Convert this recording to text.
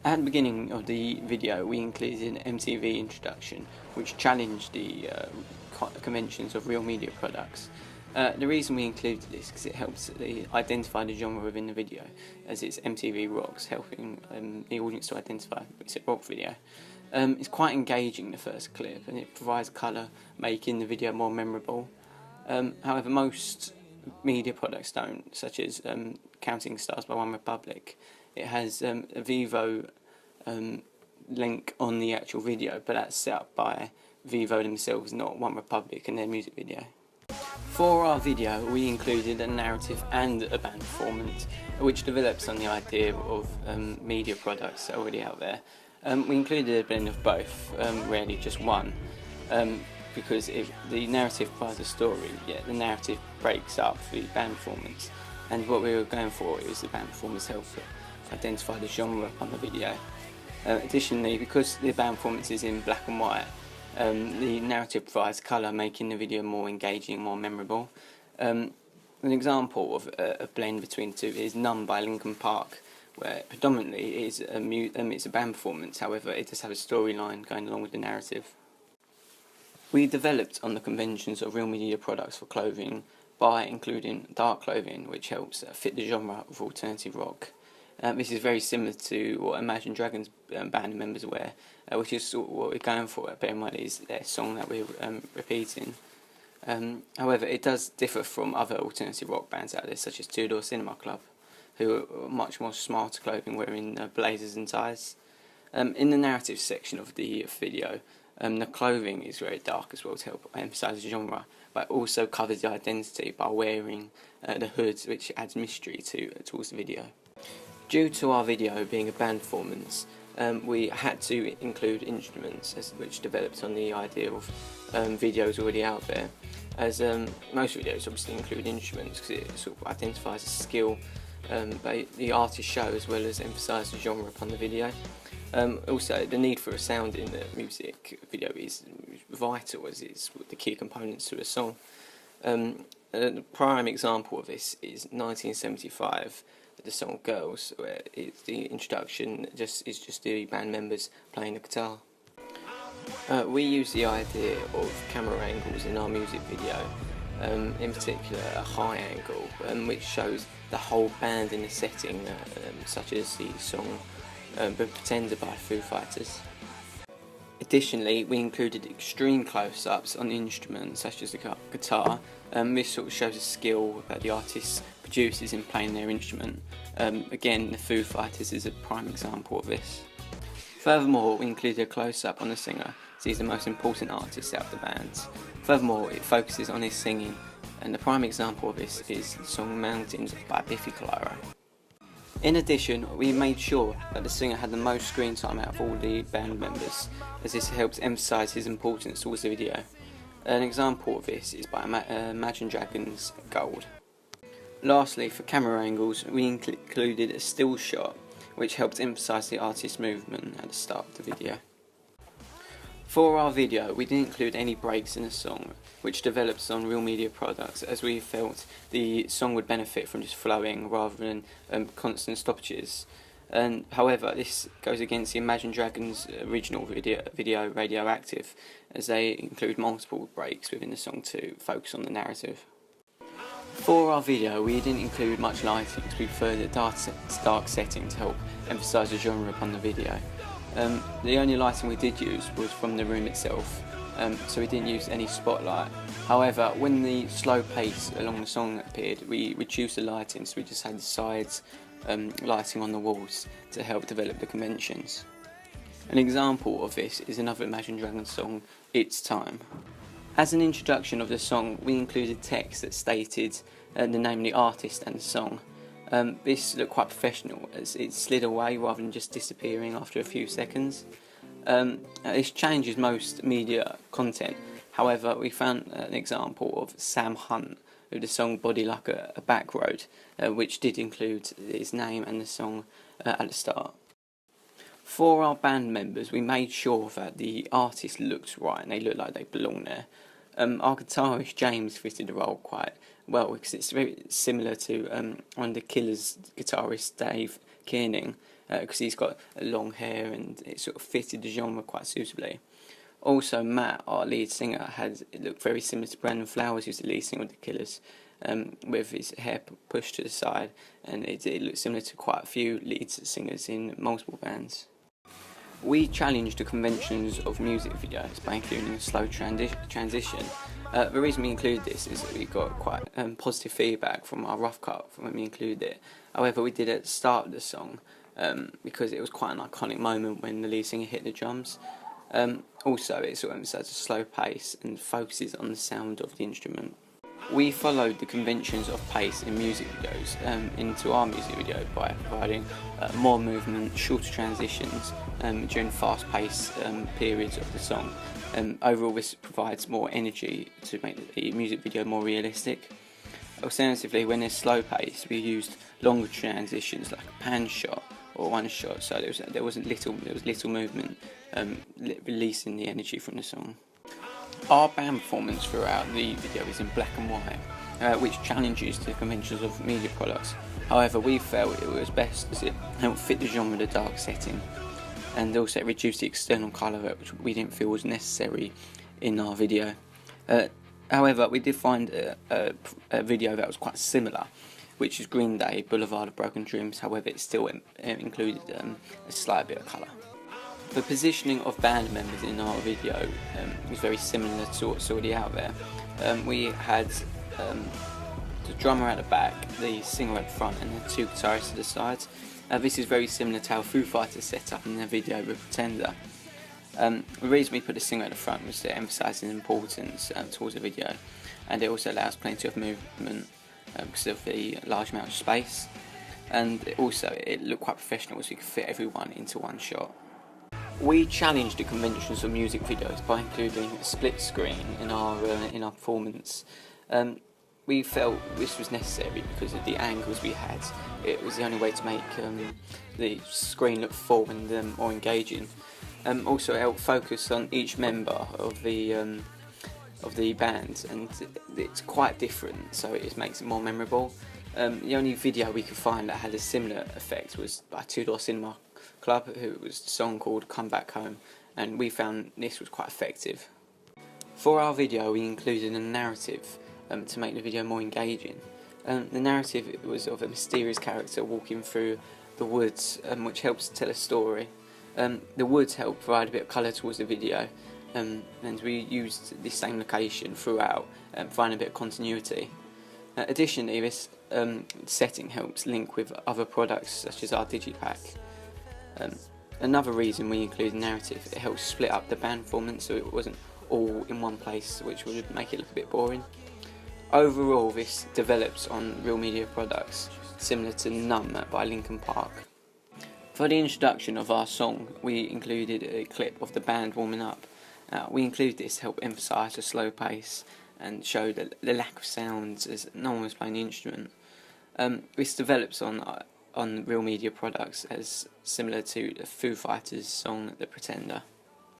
At the beginning of the video we included an MTV introduction which challenged the conventions of real media products. The reason we included this is because it helps identify the genre within the video, as it's MTV Rocks, helping the audience to identify it's a rock video. It's quite engaging, the first clip, and it provides colour, making the video more memorable. However, most media products don't, such as Counting Stars by OneRepublic. It has a Vevo link on the actual video, but that's set up by Vevo themselves, not OneRepublic and their music video. For our video we included a narrative and a band performance, which develops on the idea of media products already out there. We included a blend of both, rarely just one, because the narrative provides a story, yet the narrative breaks up the band performance, and what we were going for is the band performance helps identify the genre on the video. Additionally, because the band performance is in black and white, the narrative provides colour, making the video more engaging, more memorable. An example of a blend between the two is Numb by Linkin Park, where predominantly it's a band performance, however it does have a storyline going along with the narrative. We developed on the conventions of real media products for clothing by including dark clothing, which helps fit the genre of alternative rock. This is very similar to what Imagine Dragons band members wear, which is sort of what we're going for. Bear in mind it is their song that we're repeating. However, it does differ from other alternative rock bands out there, such as Two Door Cinema Club, who are much more smarter clothing, wearing blazers and ties. In the narrative section of the video, the clothing is very dark as well to help emphasise the genre, but also covers the identity by wearing the hoods, which adds mystery towards the video. Due to our video being a band performance, we had to include instruments, which developed on the idea of videos already out there, as most videos obviously include instruments because it sort of identifies a skill the artist show, as well as emphasise the genre upon the video. Also, the need for a sound in the music video is vital, as it's the key components to a song. The prime example of this is 1975, the song Girls, where the introduction is just the band members playing the guitar. We use the idea of camera angles in our music video, in particular a high angle, which shows the whole band in a setting, such as the song Pretender by Foo Fighters. Additionally, we included extreme close-ups on the instruments, such as the guitar. This sort of shows a skill that the artist produces in playing their instrument. Again, the Foo Fighters is a prime example of this. Furthermore, we included a close-up on the singer, as he's the most important artist out of the band. Furthermore, it focuses on his singing, and the prime example of this is the song Mountains by Biffy Clyro. In addition, we made sure that the singer had the most screen time out of all the band members, as this helps emphasise his importance towards the video. An example of this is by Imagine Dragons Gold. Lastly, for camera angles, we included a still shot, which helped emphasise the artist's movement at the start of the video. For our video, we didn't include any breaks in the song, which develops on real media products, as we felt the song would benefit from just flowing rather than constant stoppages. However, this goes against the Imagine Dragons original video Radioactive, as they include multiple breaks within the song to focus on the narrative. For our video, we didn't include much lighting because we preferred a dark setting to help emphasise the genre upon the video. The only lighting we did use was from the room itself, so we didn't use any spotlight. However, when the slow pace along the song appeared, we reduced the lighting, so we just had the sides lighting on the walls to help develop the conventions. An example of this is another Imagine Dragons song, It's Time. As an introduction of the song, we included text that stated the name of the artist and the song. This looked quite professional, as it slid away rather than just disappearing after a few seconds. This changes most media content. However, we found an example of Sam Hunt with the song Body Like a Back Road, which did include his name and the song at the start. For our band members, we made sure that the artist looked right and they looked like they belonged there. Our guitarist James fitted the role quite well because it's very similar to one of the Killers guitarist Dave Kierning, because he's got long hair and it sort of fitted the genre quite suitably. Also, Matt, our lead singer, it looked very similar to Brandon Flowers, who's the lead singer of The Killers, with his hair pushed to the side, and it looked similar to quite a few lead singers in multiple bands. We challenged the conventions of music videos by including a slow transition. The reason we include this is that we got quite positive feedback from our rough cut when we included it. However, we did it at the start of the song because it was quite an iconic moment when the lead singer hit the drums. Also, it sort of emphasises a slow pace and focuses on the sound of the instrument. We followed the conventions of pace in music videos into our music video by providing more movement, shorter transitions during fast-paced periods of the song. Overall, this provides more energy to make the music video more realistic. Alternatively, when there's slow pace, we used longer transitions like a pan shot or one shot, so there was little movement, releasing the energy from the song. Our band performance throughout the video is in black and white, which challenges the conventions of media products. However, we felt it was best as it helped fit the genre of the dark setting, and also it reduced the external colour, which we didn't feel was necessary in our video. However, we did find a video that was quite similar, which is Green Day, Boulevard of Broken Dreams. However, it still included a slight bit of colour. The positioning of band members in our video was very similar to what's already out there. We had the drummer at the back, the singer at the front, and the two guitarists at the sides. This is very similar to how Foo Fighters set up in their video with Pretender. The reason we put the singer at the front was to emphasise his importance towards the video, and it also allows plenty of movement because of the large amount of space, and it looked quite professional as we could fit everyone into one shot. We challenged the conventions of music videos by including a split screen in our performance. We felt this was necessary because of the angles we had. It was the only way to make the screen look full and more engaging. Also, it helped focus on each member of the band, and it's quite different, so it makes it more memorable. The only video we could find that had a similar effect was by Two Door Cinema Club, who was a song called Come Back Home, and we found this was quite effective. For our video, we included a narrative to make the video more engaging. The narrative was of a mysterious character walking through the woods, which helps tell a story. The woods help provide a bit of colour towards the video, and we used the same location throughout, providing a bit of continuity. Additionally, this setting helps link with other products such as our digipack. Another reason we include narrative, it helps split up the band performance so it wasn't all in one place, which would make it look a bit boring. Overall, this develops on Real Media products, similar to Numb by Linkin Park. For the introduction of our song, we included a clip of the band warming up. We included this to help emphasise the slow pace and show the lack of sounds as no one was playing the instrument. This develops on Real Media products as similar to the Foo Fighters song The Pretender.